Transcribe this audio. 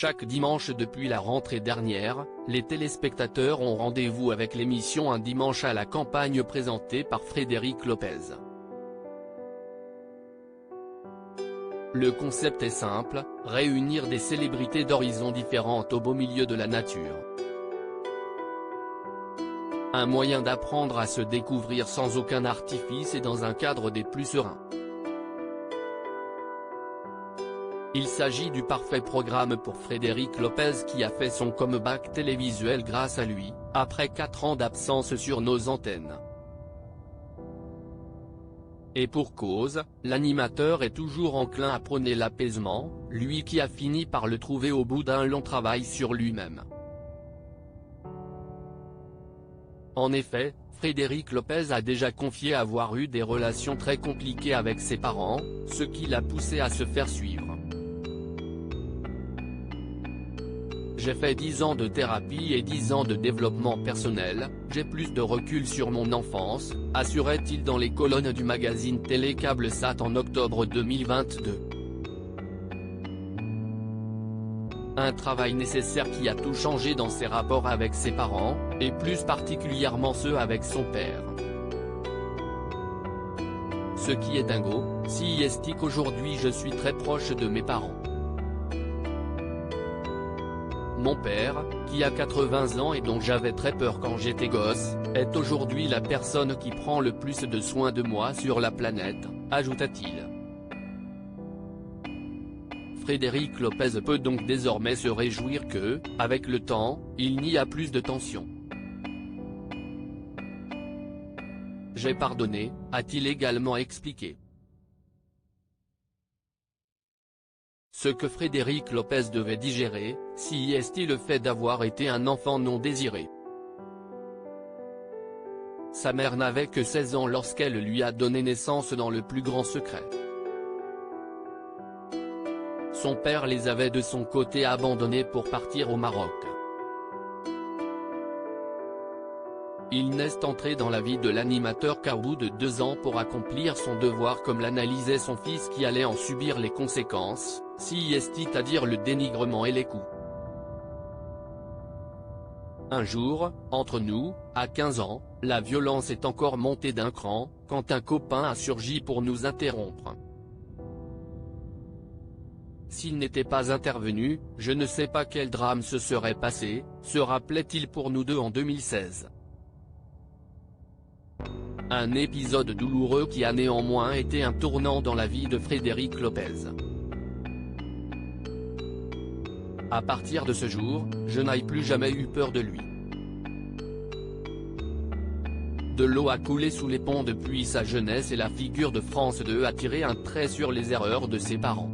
Chaque dimanche depuis la rentrée dernière, les téléspectateurs ont rendez-vous avec l'émission Un dimanche à la campagne présentée par Frédéric Lopez. Le concept est simple, réunir des célébrités d'horizons différents au beau milieu de la nature. Un moyen d'apprendre à se découvrir sans aucun artifice et dans un cadre des plus sereins. Il s'agit du parfait programme pour Frédéric Lopez qui a fait son comeback télévisuel grâce à lui, après 4 ans d'absence sur nos antennes. Et pour cause, l'animateur est toujours enclin à prôner l'apaisement, lui qui a fini par le trouver au bout d'un long travail sur lui-même. En effet, Frédéric Lopez a déjà confié avoir eu des relations très compliquées avec ses parents, ce qui l'a poussé à se faire suivre. J'ai fait 10 ans de thérapie et 10 ans de développement personnel, j'ai plus de recul sur mon enfance, assurait-il dans les colonnes du magazine Télé Câble Sat en octobre 2022. Un travail nécessaire qui a tout changé dans ses rapports avec ses parents, et plus particulièrement ceux avec son père. Ce qui est dingo, si est qu'aujourd'hui je suis très proche de mes parents. Mon père, qui a 80 ans et dont j'avais très peur quand j'étais gosse, est aujourd'hui la personne qui prend le plus de soin de moi sur la planète, ajouta-t-il. Frédéric Lopez peut donc désormais se réjouir que, avec le temps, il n'y a plus de tension. J'ai pardonné, a-t-il également expliqué. Ce que Frédéric Lopez devait digérer, si est le fait d'avoir été un enfant non désiré. Sa mère n'avait que 16 ans lorsqu'elle lui a donné naissance dans le plus grand secret. Son père les avait de son côté abandonnés pour partir au Maroc. Il n'est entré dans la vie de l'animateur qu'à bout de 2 ans pour accomplir son devoir comme l'analysait son fils qui allait en subir les conséquences, si c'est-à-dire le dénigrement et les coups. Un jour, entre nous, à 15 ans, la violence est encore montée d'un cran, quand un copain a surgi pour nous interrompre. S'il n'était pas intervenu, je ne sais pas quel drame se serait passé, se rappelait-il pour nous deux en 2016. Un épisode douloureux qui a néanmoins été un tournant dans la vie de Frédéric Lopez. À partir de ce jour, je n'ai plus jamais eu peur de lui. De l'eau a coulé sous les ponts depuis sa jeunesse et la figure de France 2 a tiré un trait sur les erreurs de ses parents.